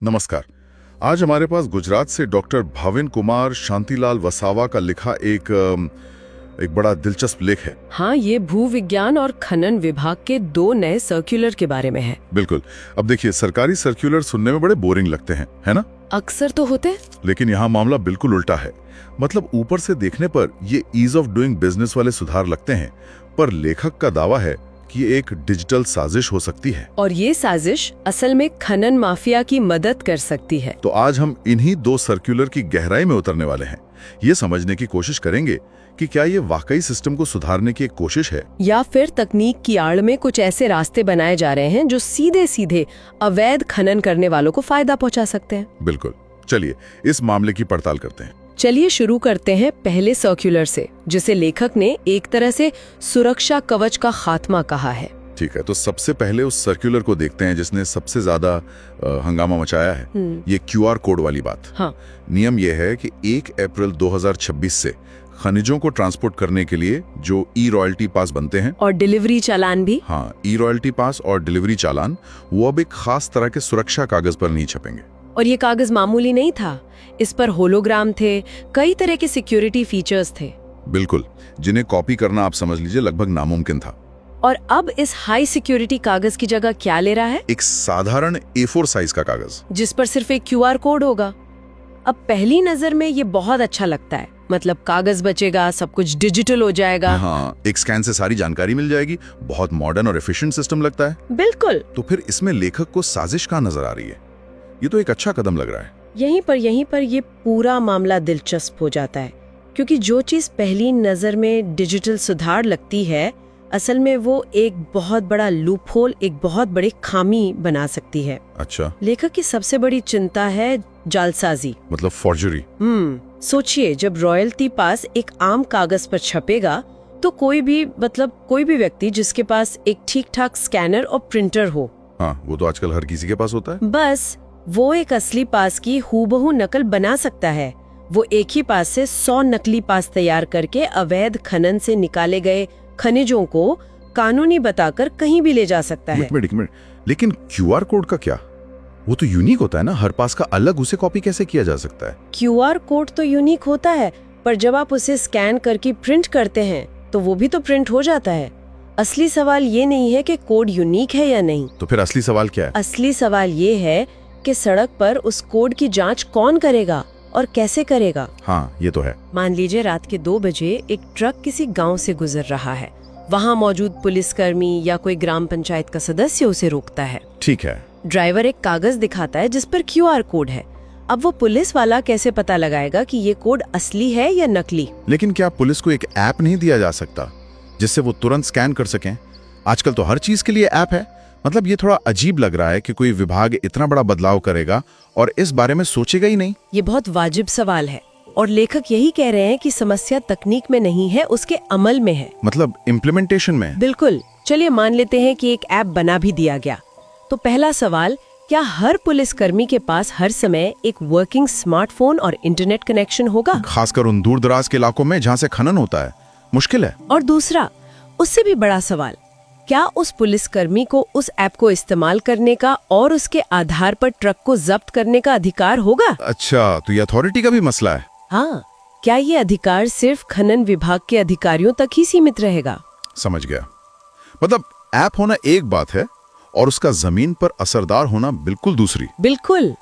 नमस्कार। आज हमारे पास गुजरात से डॉक्टर भाविन कुमार शांतिलाल वसावा का लिखा एक बड़ा दिलचस्प लेख है। हाँ, ये भूविज्ञान और खनन विभाग के 2 नए सर्कुलर के बारे में है। बिल्कुल। अब देखिए, सरकारी सर्कुलर सुनने में बड़े बोरिंग लगते हैं, है ना? अक्सर तो होते, लेकिन यहाँ मामला बिल्कुल उल्टा है। मतलब ऊपर से देखने पर ये ईज ऑफ डूइंग बिजनेस वाले सुधार लगते हैं, पर लेखक का दावा है कि ये एक डिजिटल साजिश हो सकती है। और ये साजिश असल में खनन माफिया की मदद कर सकती है। तो आज हम इन्हीं 2 सर्कुलर की गहराई में उतरने वाले हैं। ये समझने की कोशिश करेंगे कि क्या ये वाकई सिस्टम को सुधारने की एक कोशिश है, या फिर तकनीक की आड़ में कुछ ऐसे रास्ते बनाए जा रहे हैं जो सीधे सीधे अवैध खनन करने वालों को फायदा पहुंचा सकते हैं। बिल्कुल। चलिए इस मामले की पड़ताल करते हैं। चलिए शुरू करते हैं पहले सर्कुलर से, जिसे लेखक ने एक तरह से सुरक्षा कवच का खात्मा कहा है। ठीक है, तो सबसे पहले उस सर्कुलर को देखते हैं जिसने सबसे ज्यादा हंगामा मचाया है। ये क्यूआर कोड वाली बात। हाँ। नियम यह है कि 1 अप्रैल 2026 से खनिजों को ट्रांसपोर्ट करने के लिए जो ई रॉयल्टी पास बनते हैं और डिलीवरी चालान भी। हाँ, ई रॉयल्टी पास और डिलीवरी चालान वो अब एक खास तरह के सुरक्षा कागज पर नहीं छपेंगे। और ये कागज मामूली नहीं था, इस पर होलोग्राम थे, कई तरह के सिक्योरिटी फीचर्स थे। बिल्कुल, जिन्हें कॉपी करना आप समझ लीजिए लगभग नामुमकिन था। और अब इस हाई सिक्योरिटी कागज की जगह क्या ले रहा है? एक साधारण A4 साइज का कागज, जिस पर सिर्फ एक क्यूआर कोड होगा। अब पहली नजर में ये बहुत अच्छा लगता है, मतलब कागज बचेगा, सब कुछ डिजिटल हो जाएगा। हाँ, एक स्कैन से सारी जानकारी मिल जाएगी। बहुत मॉडर्न और एफिशिएंट सिस्टम लगता है। बिल्कुल। तो फिर इसमें लेखक को साजिश कहाँ नजर आ रही है? ये तो एक अच्छा कदम लग रहा है। यहीं पर ये पूरा मामला दिलचस्प हो जाता है, क्योंकि जो चीज पहली नजर में डिजिटल सुधार लगती है, असल में वो एक बहुत बड़ा लूपहोल, एक बहुत बड़ी खामी बना सकती है। अच्छा। लेखक की सबसे बड़ी चिंता है जालसाजी, मतलब फॉर्जरी। सोचिए, जब रॉयल्टी पास एक आम कागज पर छपेगा तो कोई भी व्यक्ति जिसके पास एक ठीक ठाक स्कैनर और प्रिंटर हो, हाँ, वो तो आजकल हर किसी के पास होता है, बस वो एक असली पास की हूबहू नकल बना सकता है। वो एक ही पास से 100 नकली पास तैयार करके अवैध खनन से निकाले गए खनिजों को कानूनी बताकर कहीं भी ले जा सकता है। एक मिनट, लेकिन क्यूआर कोड का क्या? वो तो यूनिक होता है ना, हर पास का अलग, उसे कॉपी कैसे किया जा सकता है? क्यूआर कोड तो यूनिक होता है, पर जब आप उसे स्कैन करके प्रिंट करते हैं तो वो भी तो प्रिंट हो जाता है। असली सवाल ये नहीं है कि कोड यूनिक है या नहीं। तो फिर असली सवाल क्या है? असली सवाल ये है कि सड़क पर उस कोड की जांच कौन करेगा और कैसे करेगा। हाँ, ये तो है। मान लीजिए रात के 2 बजे एक ट्रक किसी गांव से गुजर रहा है। वहाँ मौजूद पुलिसकर्मी या कोई ग्राम पंचायत का सदस्य उसे रोकता है। ठीक है। ड्राइवर एक कागज दिखाता है जिस पर क्यूआर कोड है। अब वो पुलिस वाला कैसे पता लगाएगा कि ये कोड असली है या नकली? लेकिन क्या पुलिस को एक ऐप नहीं दिया जा सकता जिससे वो तुरंत स्कैन कर सकें? आजकल तो हर चीज के लिए ऐप है। मतलब ये थोड़ा अजीब लग रहा है कि कोई विभाग इतना बड़ा बदलाव करेगा और इस बारे में सोचेगा ही नहीं। ये बहुत वाजिब सवाल है, और लेखक यही कह रहे हैं कि समस्या तकनीक में नहीं है, उसके अमल में है। मतलब इम्प्लीमेंटेशन में। बिल्कुल। चलिए मान लेते हैं कि एक ऐप बना भी दिया गया, तो पहला सवाल, क्या हर पुलिसकर्मी के पास हर समय एक वर्किंग स्मार्टफोन और इंटरनेट कनेक्शन होगा? खासकर उन दूर दराज के इलाकों में जहाँ से खनन होता है, मुश्किल है। और दूसरा, उससे भी बड़ा सवाल, क्या उस पुलिसकर्मी को उस ऐप को इस्तेमाल करने का और उसके आधार पर ट्रक को जब्त करने का अधिकार होगा? अच्छा, तो ये अथॉरिटी का भी मसला है। हाँ, क्या ये अधिकार सिर्फ खनन विभाग के अधिकारियों तक ही सीमित रहेगा? समझ गया। मतलब ऐप होना एक बात है और उसका जमीन पर असरदार होना बिल्कुल दूसरी। बिल्कुल।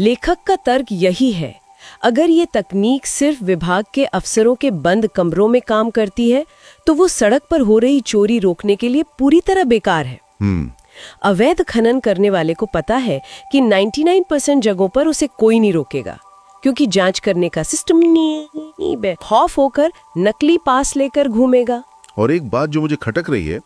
लेखक का तर्क यही है, अगर ये तकनीक सिर्फ विभाग के अफसरों के बंद कमरों में काम करती है तो वो सड़क पर हो रही चोरी रोकने के लिए पूरी तरह बेकार है। अवैध खनन करने वाले को पता है कि 99% जगहों पर उसे कोई नहीं रोकेगा, क्योंकि जांच करने का सिस्टम नहीं है। खौफ होकर नकली पास लेकर घूमेगा। और एक बात जो मुझे खटक रही है,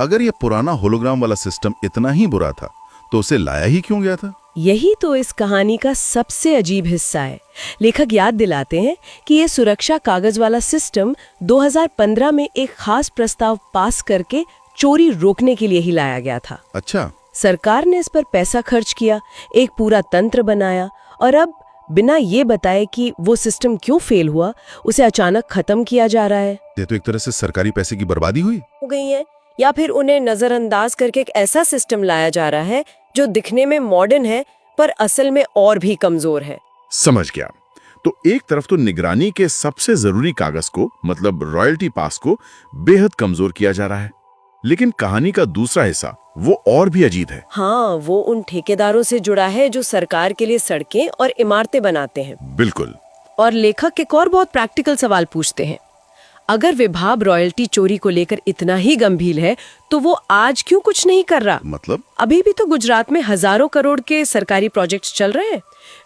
अगर ये पुराना होलोग्राम वाला सिस्टम इतना ही बुरा था तो उसे लाया ही क्यों गया था? यही तो इस कहानी का सबसे अजीब हिस्सा है। लेखक याद दिलाते हैं कि ये सुरक्षा कागज वाला सिस्टम 2015 में एक खास प्रस्ताव पास करके चोरी रोकने के लिए ही लाया गया था। अच्छा। सरकार ने इस पर पैसा खर्च किया, एक पूरा तंत्र बनाया, और अब बिना ये बताए कि वो सिस्टम क्यों फेल हुआ, उसे अचानक खत्म किया जा रहा है। ये तो एक तरह से सरकारी पैसे की बर्बादी हुई हो गई है, या फिर उन्हें नजरअंदाज करके एक ऐसा सिस्टम लाया जा रहा है जो दिखने में मॉडर्न है पर असल में और भी कमजोर है। समझ गया। तो एक तरफ तो निगरानी के सबसे जरूरी कागज को, मतलब रॉयल्टी पास को, बेहद कमजोर किया जा रहा है, लेकिन कहानी का दूसरा हिस्सा वो और भी अजीब है। हाँ, वो उन ठेकेदारों से जुड़ा है जो सरकार के लिए सड़कें और इमारतें बनाते हैं। बिल्कुल। और लेखक एक और बहुत प्रैक्टिकल सवाल पूछते हैं, अगर विभाग रॉयल्टी चोरी को लेकर इतना ही गंभीर है तो वो आज क्यों कुछ नहीं कर रहा? मतलब? अभी भी तो गुजरात में हजारों करोड़ के सरकारी प्रोजेक्ट्स चल रहे हैं।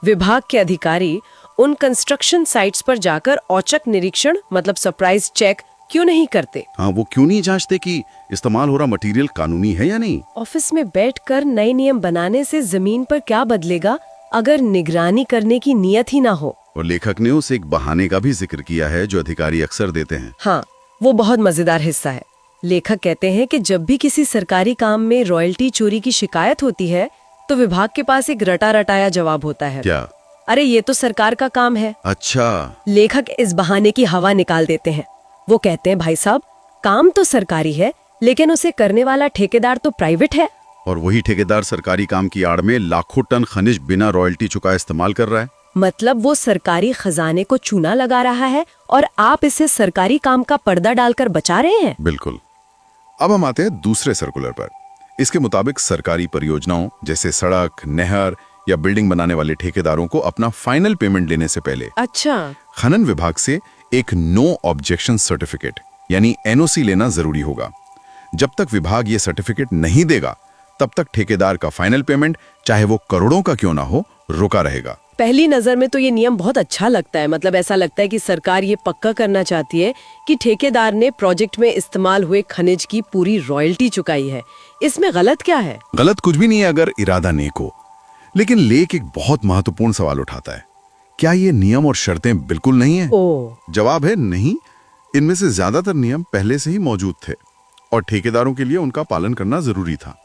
विभाग के अधिकारी उन कंस्ट्रक्शन साइट्स पर जाकर औचक निरीक्षण, मतलब सरप्राइज चेक क्यों नहीं करते? हाँ, वो क्यों नहीं जांचते कि इस्तेमाल हो रहा मटेरियल कानूनी है या नहीं? ऑफिस में बैठकर नए नियम बनाने से जमीन पर क्या बदलेगा अगर निगरानी करने की नियत ही ना हो? और लेखक ने उस एक बहाने का भी जिक्र किया है जो अधिकारी अक्सर देते हैं। हाँ, वो बहुत मजेदार हिस्सा है। लेखक कहते हैं कि जब भी किसी सरकारी काम में रॉयल्टी चोरी की शिकायत होती है तो विभाग के पास एक रटा रटाया जवाब होता है। क्या? अरे ये तो सरकार का काम है। अच्छा। लेखक इस बहाने की हवा निकाल देते हैं। वो कहते हैं, भाई साहब, काम तो सरकारी है लेकिन उसे करने वाला ठेकेदार तो प्राइवेट है। और वही ठेकेदार सरकारी काम की आड़ में लाखों टन खनिज बिना रॉयल्टी चुकाए इस्तेमाल कर रहा है। मतलब वो सरकारी खजाने को चूना लगा रहा है और आप इसे सरकारी काम का पर्दा डालकर बचा रहे हैं। बिल्कुल। अब हम आते हैं दूसरे सर्कुलर पर। इसके मुताबिक सरकारी परियोजनाओं जैसे सड़क, नहर या बिल्डिंग बनाने वाले ठेकेदारों को अपना फाइनल पेमेंट लेने से पहले खनन विभाग से एक नो ऑब्जेक्शन सर्टिफिकेट यानी एनओसी लेना जरूरी होगा। जब तक विभाग ये सर्टिफिकेट नहीं देगा तब तक ठेकेदार का फाइनल पेमेंट, चाहे वो करोड़ों का क्यों ना हो, रुका रहेगा। पहली नजर में तो ये नियम बहुत अच्छा लगता है। मतलब ऐसा लगता है कि सरकार ये पक्का करना चाहती है कि ठेकेदार ने प्रोजेक्ट में इस्तेमाल हुए खनिज की पूरी रॉयल्टी चुकाई है। इसमें गलत क्या है? गलत कुछ भी नहीं है अगर इरादा नेक हो। लेकिन लेख एक बहुत महत्वपूर्ण सवाल उठाता है, क्या ये नियम और शर्तें बिल्कुल नहीं है? जवाब है नहीं। इनमें से ज्यादातर नियम पहले से ही मौजूद थे और ठेकेदारों के लिए उनका पालन करना जरूरी था।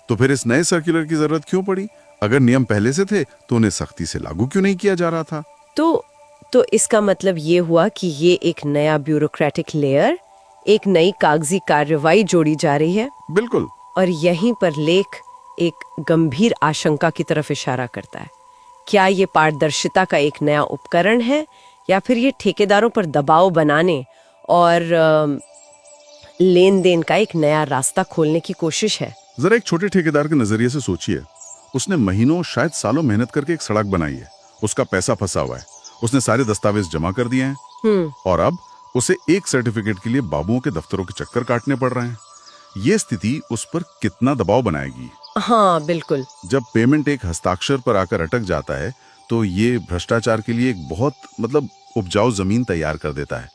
तो फिर इस नए सर्कुलर की जरूरत क्यों पड़ी? अगर नियम पहले से थे तो उन्हें सख्ती से लागू क्यों नहीं किया जा रहा था? तो इसका मतलब ये हुआ कि ये एक नया ब्यूरोक्रेटिक लेयर, एक नई कागजी कार्रवाई जोड़ी जा रही है। बिल्कुल। और यहीं पर लेख एक गंभीर आशंका की तरफ इशारा करता है। क्या ये पारदर्शिता का एक नया उपकरण है या फिर ये ठेकेदारों पर दबाव बनाने और लेन देन का एक नया रास्ता खोलने की कोशिश है? जरा एक छोटे ठेकेदार के नजरिए से सोचिए। उसने महीनों, शायद सालों मेहनत करके एक सड़क बनाई है। उसका पैसा फंसा हुआ है। उसने सारे दस्तावेज जमा कर दिए हैं और अब उसे एक सर्टिफिकेट के लिए बाबुओं के दफ्तरों के चक्कर काटने पड़ रहे हैं। ये स्थिति उस पर कितना दबाव बनाएगी? हाँ, बिल्कुल। जब पेमेंट एक हस्ताक्षर पर आकर अटक जाता है तो ये भ्रष्टाचार के लिए एक बहुत उपजाऊ जमीन तैयार कर देता है।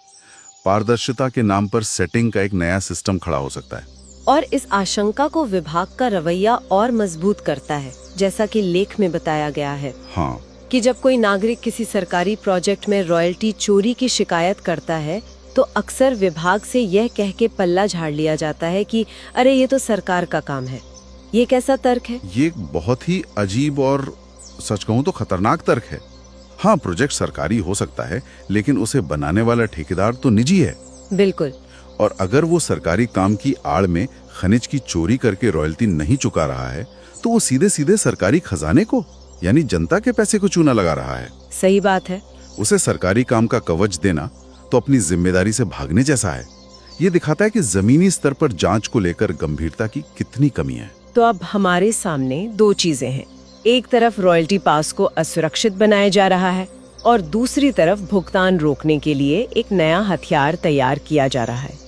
पारदर्शिता के नाम पर सेटिंग का एक नया सिस्टम खड़ा हो सकता है। और इस आशंका को विभाग का रवैया और मजबूत करता है, जैसा कि लेख में बताया गया है। हाँ। कि जब कोई नागरिक किसी सरकारी प्रोजेक्ट में रॉयल्टी चोरी की शिकायत करता है तो अक्सर विभाग से यह कह के पल्ला झाड़ लिया जाता है कि अरे ये तो सरकार का काम है। ये कैसा तर्क है? ये एक बहुत ही अजीब और सच कहूं तो खतरनाक तर्क है। हाँ, प्रोजेक्ट सरकारी हो सकता है लेकिन उसे बनाने वाला ठेकेदार तो निजी है। बिल्कुल। और अगर वो सरकारी काम की आड़ में खनिज की चोरी करके रॉयल्टी नहीं चुका रहा है तो वो सीधे सीधे सरकारी खजाने को यानी जनता के पैसे को चूना लगा रहा है। सही बात है। उसे सरकारी काम का कवच देना तो अपनी जिम्मेदारी से भागने जैसा है। ये दिखाता है कि जमीनी स्तर पर जांच को लेकर गंभीरता की कितनी कमी है। तो अब हमारे सामने दो चीजें हैं। एक तरफ रॉयल्टी पास को असुरक्षित बनाया जा रहा है और दूसरी तरफ भुगतान रोकने के लिए एक नया हथियार तैयार किया जा रहा है।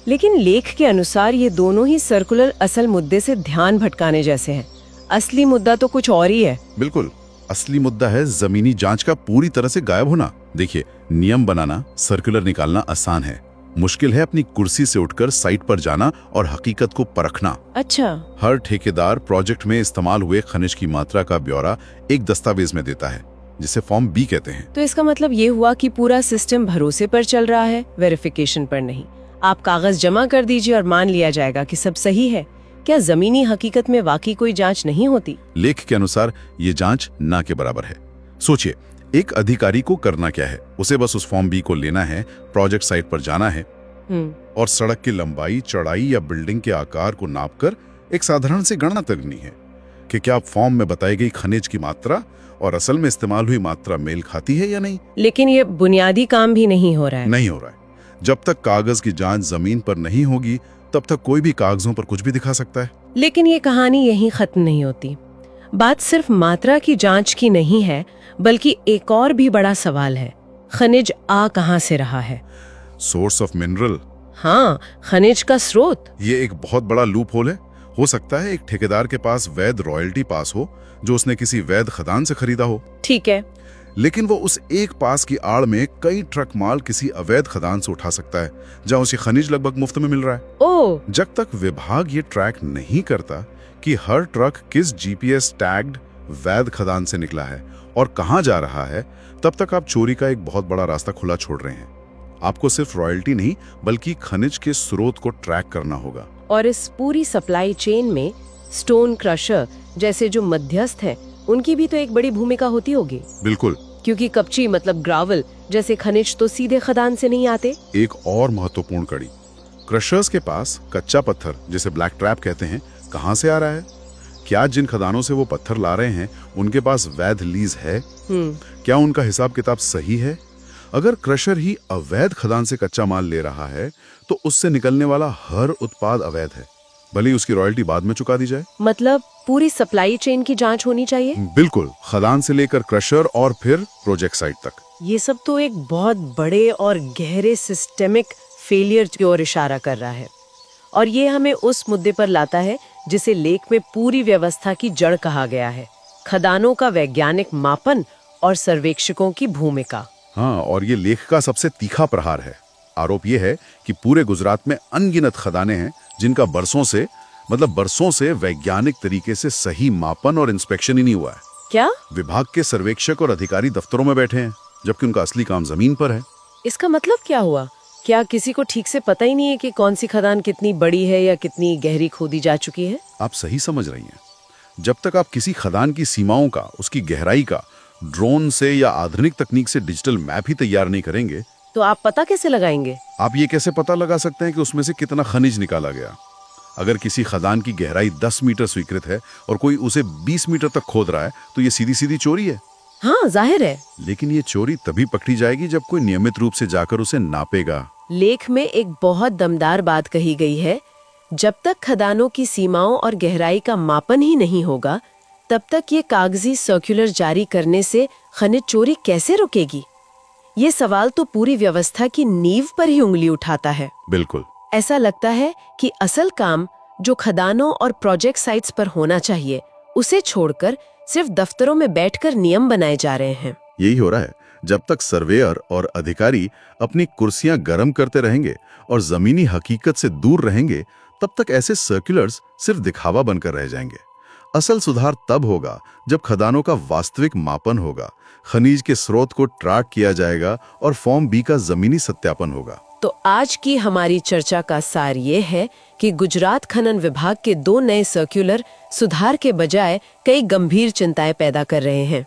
लेकिन लेख के अनुसार ये दोनों ही सर्कुलर असल मुद्दे से ध्यान भटकाने जैसे हैं। असली मुद्दा तो कुछ और ही है। बिल्कुल। असली मुद्दा है जमीनी जांच का पूरी तरह से गायब होना। देखिए, नियम बनाना, सर्कुलर निकालना आसान है। मुश्किल है अपनी कुर्सी से उठकर साइट पर जाना और हकीकत को परखना। अच्छा। हर ठेकेदार प्रोजेक्ट में इस्तेमाल हुए खनिज की मात्रा का ब्यौरा एक दस्तावेज में देता है जिसे फॉर्म बी कहते हैं। तो इसका मतलब ये हुआ कि पूरा सिस्टम भरोसे पर चल रहा है, वेरिफिकेशन पर नहीं। आप कागज जमा कर दीजिए और मान लिया जाएगा कि सब सही है। क्या जमीनी हकीकत में वाकई कोई जांच नहीं होती? लेख के अनुसार ये जांच ना के बराबर है। सोचिए, एक अधिकारी को करना क्या है? उसे बस उस फॉर्म बी को लेना है, प्रोजेक्ट साइट पर जाना है और सड़क की लंबाई, चौड़ाई या बिल्डिंग के आकार को नापकर एक साधारण सी गणना करनी है। कि क्या फॉर्म में बताई गई खनिज की मात्रा और असल में इस्तेमाल हुई मात्रा मेल खाती है या नहीं। लेकिन ये बुनियादी काम भी नहीं हो रहा है। नहीं हो रहा है। जब तक कागज की जांच जमीन पर नहीं होगी तब तक कोई भी कागजों पर कुछ भी दिखा सकता है। लेकिन ये कहानी यहीं खत्म नहीं होती। बात सिर्फ मात्रा की जांच की नहीं है, बल्कि एक और भी बड़ा सवाल है, खनिज आ कहां से रहा है। Source of mineral. हाँ, खनिज का स्रोत। ये एक बहुत बड़ा लूप होल है। हो सकता है एक ठेकेदार के पास वैध रॉयल्टी पास हो जो उसने किसी वैध खदान से खरीदा हो। ठीक है, लेकिन वो उस एक पास की आड़ में कई ट्रक माल किसी अवैध खदान से उठा सकता है जहां उसे खनिज लगभग मुफ्त में मिल रहा है। ओ, जब तक विभाग ये ट्रैक नहीं करता कि हर ट्रक किस जीपीएस टैग्ड वैध खदान से निकला है और कहां जा रहा है, तब तक आप चोरी का एक बहुत बड़ा रास्ता खुला छोड़ रहे हैं। आपको सिर्फ रॉयल्टी नहीं बल्कि खनिज के स्रोत को ट्रैक करना होगा। और इस पूरी सप्लाई चेन में स्टोन क्रशर जैसे जो मध्यस्थ हैं, उनकी भी तो एक बड़ी भूमिका होती होगी। बिल्कुल, क्योंकि कपची मतलब ग्रावल जैसे खनिज तो सीधे खदान से नहीं आते। एक और महत्वपूर्ण कड़ी, क्रशर्स के पास कच्चा पत्थर जिसे ब्लैक ट्रैप कहते हैं कहां से आ रहा है। क्या जिन खदानों से वो पत्थर ला रहे हैं उनके पास वैध लीज है? क्या उनका हिसाब किताब सही है? अगर क्रशर ही अवैध खदान से कच्चा माल ले रहा है तो उससे निकलने वाला हर उत्पाद अवैध है, भले ही उसकी रॉयल्टी बाद में चुका दी जाए। मतलब पूरी सप्लाई चेन की जांच होनी चाहिए। बिल्कुल, खदान से लेकर क्रशर और फिर प्रोजेक्ट साइट तक। ये सब तो एक बहुत बड़े और गहरे सिस्टेमिक फेलियर की ओर इशारा कर रहा है, और ये हमें उस मुद्दे पर लाता है जिसे लेख में पूरी व्यवस्था की जड़ कहा गया है, खदानों का वैज्ञानिक मापन और सर्वेक्षकों की भूमिका। हाँ, और ये लेख का सबसे तीखा प्रहार है। आरोप ये है कि पूरे गुजरात में अनगिनत खदानें हैं जिनका बरसों से वैज्ञानिक तरीके से सही मापन और इंस्पेक्शन ही नहीं हुआ है। क्या? विभाग के सर्वेक्षक और अधिकारी दफ्तरों में बैठे हैं जबकि उनका असली काम जमीन पर है। इसका मतलब क्या हुआ? क्या किसी को ठीक से पता ही नहीं है कि कौन सी खदान कितनी बड़ी है या कितनी गहरी खोदी जा चुकी है? आप सही समझ रही हैं। जब तक आप किसी खदान की सीमाओं का, उसकी गहराई का ड्रोन से या आधुनिक तकनीक से डिजिटल मैप ही तैयार नहीं करेंगे, तो आप पता कैसे लगाएंगे? आप ये कैसे पता लगा सकते हैं कि उसमें से कितना खनिज निकाला गया? अगर किसी खदान की गहराई 10 मीटर स्वीकृत है और कोई उसे 20 मीटर तक खोद रहा है तो ये सीधी सीधी चोरी है। हाँ, जाहिर है। लेकिन ये चोरी तभी पकड़ी जाएगी जब कोई नियमित रूप से जाकर उसे नापेगा। लेख में एक बहुत दमदार बात कही गई है, जब तक खदानों की सीमाओं और गहराई का मापन ही नहीं होगा तब तक ये कागजी सर्कुलर जारी करने से खनिज चोरी कैसे रुकेगी? ये सवाल तो पूरी व्यवस्था की नींव पर ही उंगली उठाता है। बिल्कुल। ऐसा लगता है कि असल काम जो खदानों और प्रोजेक्ट साइट्स पर होना चाहिए उसे छोड़कर सिर्फ दफ्तरों में बैठकर नियम बनाए जा रहे हैं। यही हो रहा है। जब तक सर्वेयर और अधिकारी अपनी कुर्सियां गर्म करते रहेंगे और जमीनी हकीकत से दूर रहेंगे, तब तक ऐसे सर्कुलर्स सिर्फ दिखावा बनकर रह जाएंगे। असल सुधार तब होगा जब खदानों का वास्तविक मापन होगा, खनिज के स्रोत को ट्रैक किया जाएगा और फॉर्म बी का जमीनी सत्यापन होगा। तो आज की हमारी चर्चा का सार ये है कि गुजरात खनन विभाग के 2 नए सर्कुलर सुधार के बजाय कई गंभीर चिंताएं पैदा कर रहे हैं।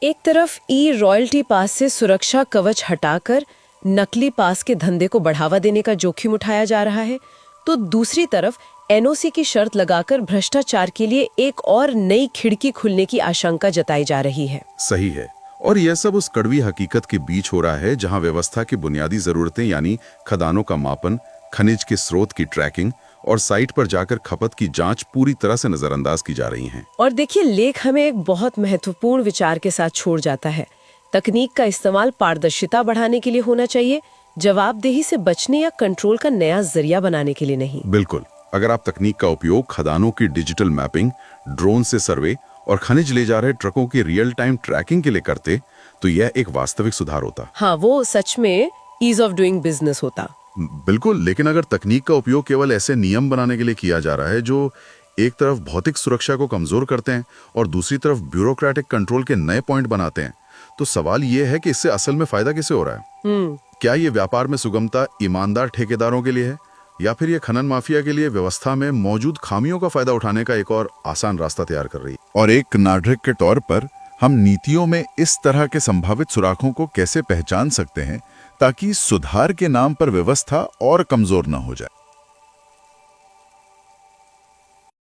एक तरफ ई रॉयल्टी पास से सुरक्षा कवच हटाकर नकली पास के धंधे को बढ़ावा देने का जोखिम उठाया जा रहा है, तो दूसरी तरफ एनओसी की शर्त लगाकर भ्रष्टाचार के लिए एक और नई खिड़की खुलने की आशंका जताई जा रही है। सही है, और यह सब उस कड़वी हकीकत के बीच हो रहा है जहां व्यवस्था की बुनियादी जरूरतें यानी खदानों का मापन, खनिज के स्रोत की ट्रैकिंग और साइट पर जाकर खपत की जांच पूरी तरह से नजरअंदाज की जा रही हैं। और देखिए, लेख हमें एक बहुत महत्वपूर्ण विचार के साथ छोड़ जाता है। तकनीक का इस्तेमाल पारदर्शिता बढ़ाने के लिए होना चाहिए, जवाबदेही से बचने या कंट्रोल का नया जरिया बनाने के लिए नहीं। बिल्कुल। अगर आप तकनीक का उपयोग खदानों की डिजिटल मैपिंग, ड्रोन से सर्वे और खनिज ले जा रहे ट्रकों की रियल टाइम ट्रैकिंग के लिए करते तो यह एक वास्तविक सुधार होता। हाँ, वो सच में ईज ऑफ डूइंग बिजनेस होता। बिल्कुल। लेकिन अगर तकनीक का उपयोग केवल ऐसे नियम बनाने के लिए किया जा रहा है जो एक तरफ भौतिक सुरक्षा को कमजोर करते हैं और दूसरी तरफ ब्यूरोक्रेटिक कंट्रोल के नए पॉइंट बनाते हैं, तो सवाल ये है कि इससे असल में फायदा किसे हो रहा है? क्या ये व्यापार में सुगमता ईमानदार ठेकेदारों के लिए है, या फिर ये खनन माफिया के लिए व्यवस्था में मौजूद खामियों का फायदा उठाने का एक और आसान रास्ता तैयार कर रही है? और एक नागरिक के तौर पर हम नीतियों में इस तरह के संभावित सुराखों को कैसे पहचान सकते हैं ताकि सुधार के नाम पर व्यवस्था और कमजोर न हो जाए?